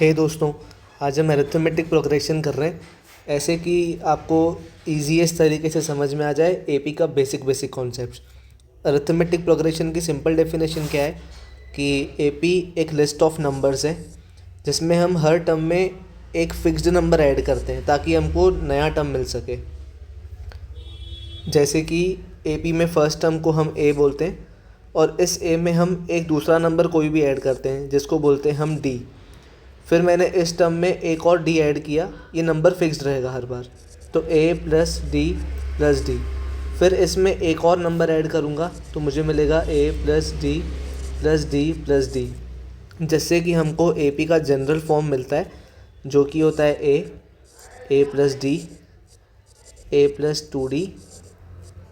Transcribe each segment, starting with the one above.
हे दोस्तों, आज हम अरिथमेटिक प्रोग्रेशन कर रहे हैं ऐसे कि आपको ईजीएस्ट तरीके से समझ में आ जाए एपी का बेसिक कॉन्सेप्ट्स। अरिथमेटिक प्रोग्रेशन की सिंपल डेफिनेशन क्या है कि एपी एक लिस्ट ऑफ नंबर्स है जिसमें हम हर टर्म में एक फिक्स्ड नंबर ऐड करते हैं ताकि हमको नया टर्म मिल सके। जैसे कि एपी में फर्स्ट टर्म को हम ए बोलते हैं और इस ए में हम एक दूसरा नंबर कोई भी ऐड करते हैं जिसको बोलते हैं हम डी। फिर मैंने इस टर्म में एक और डी ऐड किया, ये नंबर फिक्स्ड रहेगा हर बार, तो ए प्लस डी प्लस डी। फिर इसमें एक और नंबर ऐड करूँगा तो मुझे मिलेगा A plus D plus D plus D, जिससे कि हमको ए पी का जनरल फॉर्म मिलता है जो कि होता है A plus D, A plus two D,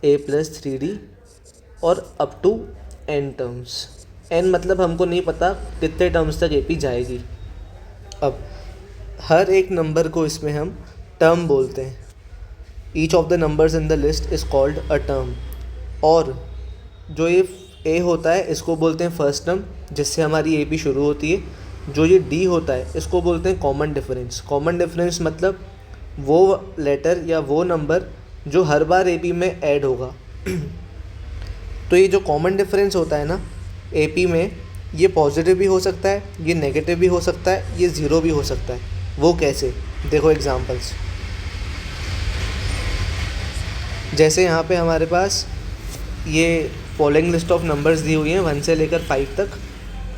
A plus three D और up to N terms. N मतलब हमको नहीं पता कितने टर्म्स तक ए पी जाएगी। अब हर एक नंबर को इसमें हम टर्म बोलते हैं। Each of the numbers in the list is called a term. और जो ये ए होता है इसको बोलते हैं फर्स्ट टर्म जिससे हमारी ए पी शुरू होती है। जो ये डी होता है इसको बोलते हैं कॉमन डिफरेंस। कॉमन डिफरेंस मतलब वो लेटर या वो नंबर जो हर बार ए पी में ऐड होगा। तो ये जो कॉमन डिफरेंस होता है ना ए पी में, ये पॉजिटिव भी हो सकता है, ये नेगेटिव भी हो सकता है, ये ज़ीरो भी हो सकता है। वो कैसे? देखो एग्जांपल्स। जैसे यहाँ पे हमारे पास ये फॉलोइंग लिस्ट ऑफ नंबर्स दी हुई हैं 1 से लेकर 5 तक,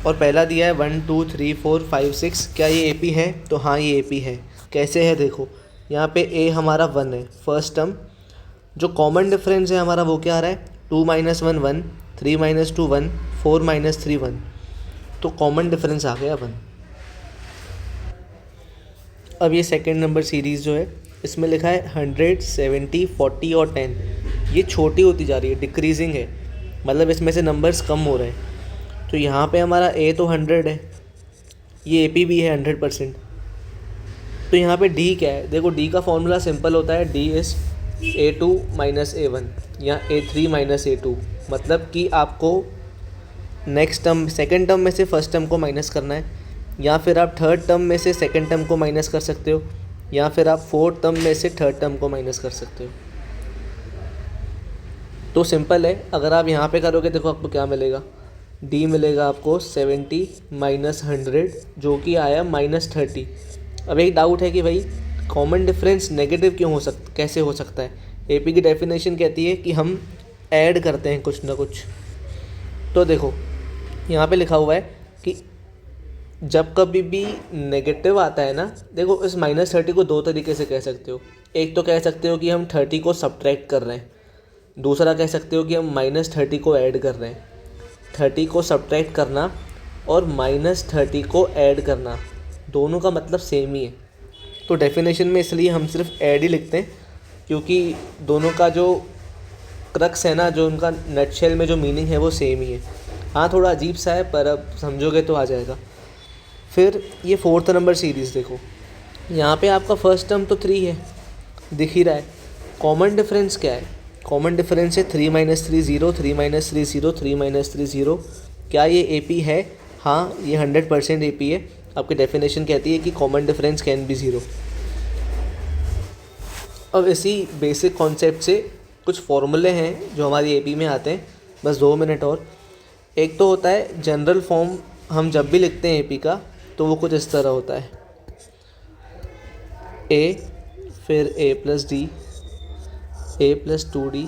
और पहला दिया है 1 2 3 4 5 6। क्या ये ए पी है? तो हाँ, ये ए पी है। कैसे है देखो, यहाँ पे ए हमारा 1 है फर्स्ट टर्म। जो कॉमन डिफरेंस है हमारा वो क्या आ रहा है? 2 - 1 1, 3 - 2 1, 4 - 3 1। तो कॉमन डिफरेंस आ गया 1। अब ये सेकंड नंबर सीरीज़ जो है इसमें लिखा है 100 70 40 और 10। ये छोटी होती जा रही है, डिक्रीजिंग है, मतलब इसमें से नंबर्स कम हो रहे हैं। तो यहाँ पे हमारा ए तो 100 है, ये ए पी भी है 100%। तो यहाँ पे डी क्या है? देखो डी का फॉर्मूला सिंपल होता है, डी इज़ A2 - A1 या A3 - A2। मतलब कि आपको नेक्स्ट टर्म सेकंड टर्म में से फर्स्ट टर्म को माइनस करना है, या फिर आप थर्ड टर्म में से सेकंड टर्म को माइनस कर सकते हो, या फिर आप फोर्थ टर्म में से थर्ड टर्म को माइनस कर सकते हो। तो सिंपल है, अगर आप यहाँ पे करोगे देखो आपको क्या मिलेगा। डी मिलेगा आपको 70 - 100 जो कि आया -30। अब एक डाउट है कि भाई कॉमन डिफरेंस नेगेटिव क्यों कैसे हो सकता है? एपी की डेफिनेशन कहती है कि हम ऐड करते हैं कुछ ना कुछ। तो देखो यहाँ पे लिखा हुआ है कि जब कभी भी नेगेटिव आता है ना, देखो इस -30 को दो तरीके से कह सकते हो। एक तो कह सकते हो कि हम 30 को सब्ट्रैक्ट कर रहे हैं, दूसरा कह सकते हो कि हम -30 को ऐड कर रहे हैं। 30 को सब्ट्रैक्ट करना और -30 को ऐड करना दोनों का मतलब सेम ही है। तो डेफिनेशन में इसलिए हम सिर्फ ऐड ही लिखते हैं क्योंकि दोनों का जो क्रक्स है ना, जो उनका नटशेल में जो मीनिंग है वो सेम ही है। हाँ थोड़ा अजीब सा है पर अब समझोगे तो आ जाएगा। फिर ये फोर्थ नंबर सीरीज़ देखो, यहाँ पे आपका फर्स्ट टर्म तो 3 है, दिख ही रहा है। कॉमन डिफरेंस क्या है? कॉमन डिफरेंस है 3 - 3 0, 3 - 3 0, 3 - 3 0। क्या ये ए पी है? हाँ, ये 100% ए पी है। आपकी डेफिनेशन कहती है कि कॉमन डिफरेंस कैन बी 0। अब इसी बेसिक कॉन्सेप्ट से कुछ फॉर्मूले हैं जो हमारी ए पी में आते हैं, बस 2 मिनट और। एक तो होता है जनरल फॉर्म, हम जब भी लिखते हैं ए पी का तो वो कुछ इस तरह होता है, ए फिर A plus D, A plus 2D,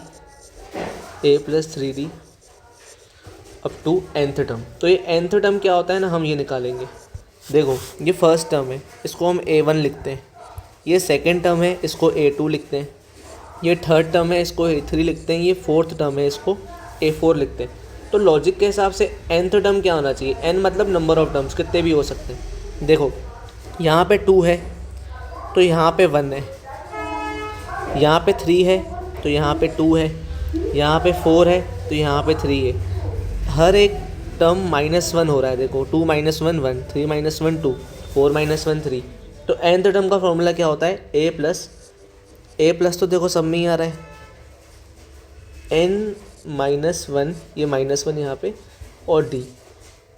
A plus 3D up to nth term. तो ये nth टर्म क्या होता है ना, हम ये निकालेंगे। देखो ये फर्स्ट टर्म है, इसको हम A1 लिखते हैं। ये सेकंड टर्म है, इसको A2 लिखते हैं। ये थर्ड टर्म है, इसको A3 लिखते हैं। ये फोर्थ टर्म है, इसको A4 लिखते हैं। तो लॉजिक के हिसाब से nth टर्म क्या होना चाहिए? n मतलब नंबर ऑफ टर्म्स, कितने भी हो सकते हैं। देखो यहाँ पे 2 है तो यहाँ पे 1 है, यहाँ पे 3 है तो यहाँ पे 2 है, यहाँ पे 4 है तो यहाँ पे 3 है। हर एक टर्म -1 हो रहा है। देखो 2 - 1 1, 3 - 1 2, 4 - 1 3। तो nth टर्म का फॉर्मूला क्या होता है? a प्लस तो देखो सब में ही आ रहा है, n - 1, ये -1 यहाँ पे, और d।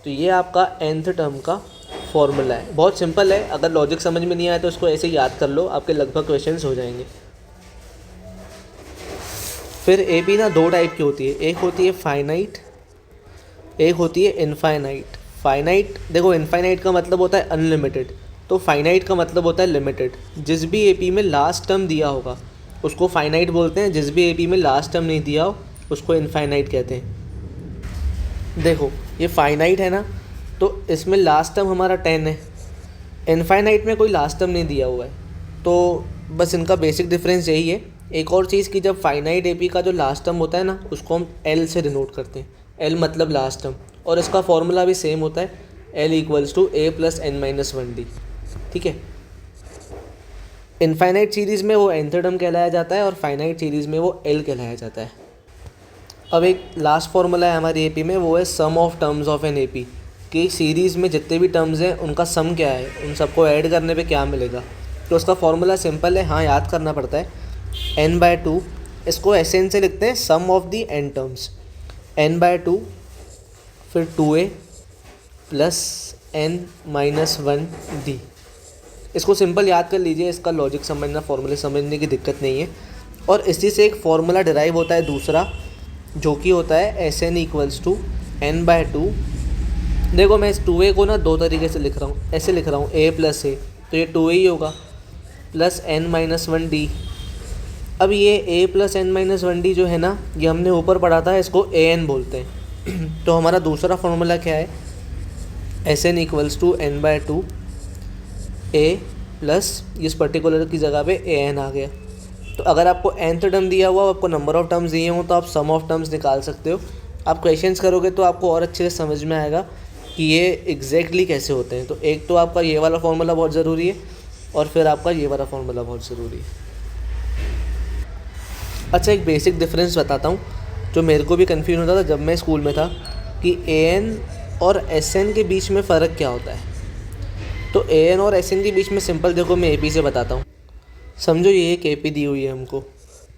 तो ये आपका nth टर्म का फॉर्मूला है। बहुत सिंपल है, अगर लॉजिक समझ में नहीं आया तो उसको ऐसे ही याद कर लो, आपके लगभग क्वेश्चंस हो जाएंगे। फिर ए पी ना दो टाइप की होती है, एक होती है फाइनाइट, एक होती है इनफाइनाइट। फाइनाइट देखो, इनफाइनाइट का मतलब होता है अनलिमिटेड, तो फाइनाइट का मतलब होता है लिमिटेड। जिस भी ए पी में लास्ट टर्म दिया होगा उसको फाइनाइट बोलते हैं, जिस भी ए पी में लास्ट टर्म नहीं दिया हो उसको इनफाइनाइट कहते हैं। देखो ये फाइनाइट है ना, तो इसमें लास्ट टर्म हमारा 10 है, इनफाइनाइट में कोई लास्ट टर्म नहीं दिया हुआ है, तो बस इनका बेसिक डिफरेंस यही है। एक और चीज़ कि जब फाइनाइट एपी का जो लास्ट टर्म होता है ना उसको हम एल से डिनोट करते हैं, एल मतलब लास्ट टर्म, और इसका फॉर्मूला भी सेम होता है, L equals to A plus N minus 1 D. ठीक है, इनफाइनाइट सीरीज़ में वो nth टर्म कहलाया जाता है और फाइनाइट सीरीज़ में वो एल कहलाया जाता है। अब एक लास्ट फार्मूला है हमारी एपी में, वो है sum of terms of N AP, कि सीरीज़ में जितने भी टर्म्स हैं उनका सम क्या है, उन सबको ऐड करने पे क्या मिलेगा। तो उसका फॉर्मूला सिंपल है, हाँ याद करना पड़ता है, n/2, इसको ऐसे n से लिखते हैं sum of the n terms, n/2 फिर 2a प्लस n माइनस 1 डी। इसको सिंपल याद कर लीजिए, इसका लॉजिक समझना, फॉर्मूले समझने की दिक्कत नहीं है। और इसी से एक फार्मूला डिराइव होता है दूसरा, जो कि होता है Sn इक्वल्स टू n/2। देखो मैं इस 2a को ना दो तरीके से लिख रहा हूँ, ऐसे लिख रहा हूँ a प्लस ए, तो ये 2a ही होगा, प्लस n माइनस 1 डी। अब ये a plus n minus 1 D जो है ना, ये हमने ऊपर पढ़ा था, इसको an बोलते हैं। तो हमारा दूसरा फार्मूला क्या है, Sn equals to n/2 a plus इस पर्टिकुलर की जगह पे an आ गया। तो अगर आपको nth टर्म दिया हुआ, आपको नंबर ऑफ़ टर्म्स दिए हों, तो आप सम ऑफ टर्म्स निकाल सकते हो। आप क्वेश्चंस करोगे तो आपको और अच्छे से समझ में आएगा कि ये एग्जैक्टली कैसे होते हैं। तो एक तो आपका ये वाला फार्मूला बहुत ज़रूरी है, और फिर आपका ये वाला फार्मूला बहुत ज़रूरी है। अच्छा, एक बेसिक डिफरेंस बताता हूँ जो मेरे को भी कन्फ्यूज होता था जब मैं स्कूल में था, कि an और Sn के बीच में फ़र्क क्या होता है। तो an और Sn के बीच में सिंपल देखो, मैं AP से बताता हूँ। समझो ये एक AP दी हुई है हमको,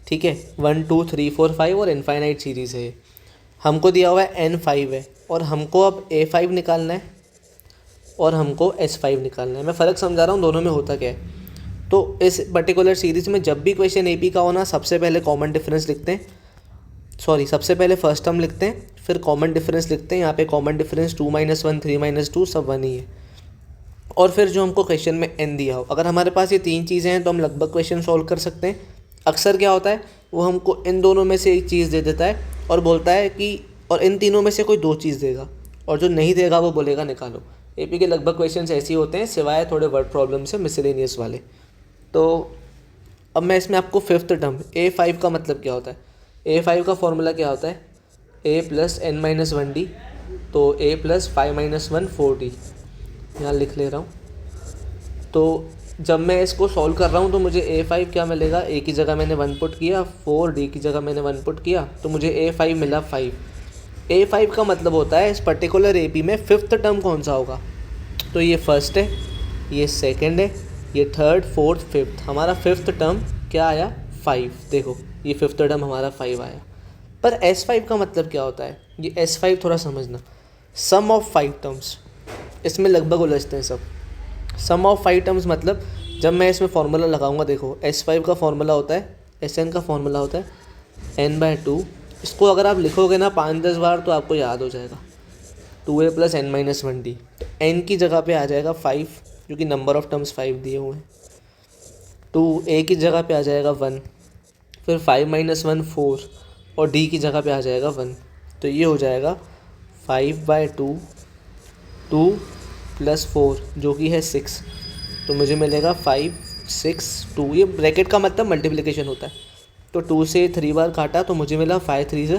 ठीक है, 1 2 3 4 5 और इनफाइनाइट सीरीज़ है। हमको दिया हुआ है n5 है, और हमको अब a5 निकालना है और हमको s5 निकालना है। मैं फ़र्क समझा रहा हूँ दोनों में होता क्या है। तो इस पर्टिकुलर सीरीज़ में जब भी क्वेश्चन AP का होना, सबसे पहले कॉमन डिफरेंस लिखते हैं, सबसे पहले फर्स्ट टर्म लिखते हैं, फिर कॉमन डिफरेंस लिखते हैं। यहाँ पे कॉमन डिफरेंस 2 - 1 3 - 2 सब 1 ही है। और फिर जो हमको क्वेश्चन में n दिया हो, अगर हमारे पास ये तीन चीज़ें हैं तो हम लगभग क्वेश्चन सॉल्व कर सकते हैं। अक्सर क्या होता है, वो हमको इन दोनों में से एक चीज़ दे देता है और बोलता है कि, और इन तीनों में से कोई दो चीज़ देगा, और जो नहीं देगा वो बोलेगा निकालो। AP के लगभग क्वेश्चन ऐसे ही होते हैं, सिवाय थोड़े वर्ड प्रॉब्लम से, मिसलेनियस वाले। तो अब मैं इसमें आपको फिफ्थ टर्म a5 का मतलब क्या होता है, a5 का फॉर्मूला क्या होता है, a plus n minus 1 D, तो a प्लस 5 - 1 4 डी, यहाँ लिख ले रहा हूँ। तो जब मैं इसको सॉल्व कर रहा हूँ तो मुझे a5 क्या मिलेगा, a की जगह मैंने 1 पुट किया, 4 d की जगह मैंने 1 पुट किया, तो मुझे a5 मिला 5। a5 का मतलब होता है इस पर्टिकुलर AP में फिफ्थ टर्म कौन सा होगा। तो ये फर्स्ट है, ये सेकंड है, ये थर्ड, फोर्थ, फिफ्थ। हमारा फिफ्थ टर्म क्या आया, 5। देखो ये फिफ्थ टर्म हमारा 5 आया। पर S5 का मतलब क्या होता है, ये S5 थोड़ा समझना, सम ऑफ 5 टर्म्स, इसमें लगभग उलझते हैं सब। सम ऑफ 5 टर्म्स मतलब जब मैं इसमें फार्मूला लगाऊंगा, देखो S5 का फार्मूला होता है, Sn का फार्मूला होता है n/2। इसको अगर आप लिखोगे ना 5-10 बार तो आपको याद हो जाएगा, 2a plus n minus 1 D. तो n की जगह पे आ जाएगा 5, क्योंकि नंबर ऑफ टर्म्स 5 दिए हुए हैं। 2a की जगह पे आ जाएगा 1, फिर 5 - 1 4, और d की जगह पे आ जाएगा 1। तो ये हो जाएगा 5/2, 2 + 4 जो कि है 6, तो मुझे मिलेगा 5 6 2। ये ब्रैकेट का मतलब मल्टीप्लिकेशन होता है। तो 2 से 3 बार काटा तो मुझे मिला 5 3 से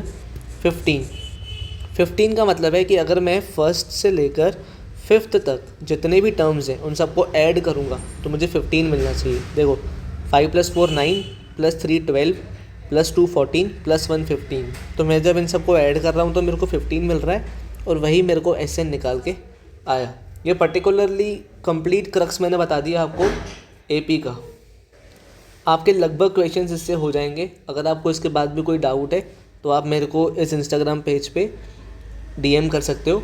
15। 15 का मतलब है कि अगर मैं फर्स्ट से लेकर फिफ्थ तक जितने भी टर्म्स हैं उन सबको ऐड करूँगा तो मुझे 15 मिलना चाहिए। देखो 5 + 4 9 + 3 12 + 2 14 + 1 15। तो मैं जब इन सबको ऐड कर रहा हूँ तो मेरे को 15 मिल रहा है, और वही मेरे को Sn निकाल के आया। ये पर्टिकुलरली कंप्लीट क्रक्स मैंने बता दिया आपको AP का। आपके लगभग क्वेश्चंस इससे हो जाएंगे। अगर आपको इसके बाद भी कोई डाउट है तो आप मेरे को इस इंस्टाग्राम पेज पे DM कर सकते हो।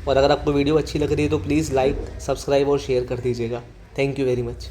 और अगर आपको वीडियो अच्छी लग रही है तो प्लीज़ लाइक, सब्सक्राइब और शेयर कर दीजिएगा। Thank you very much.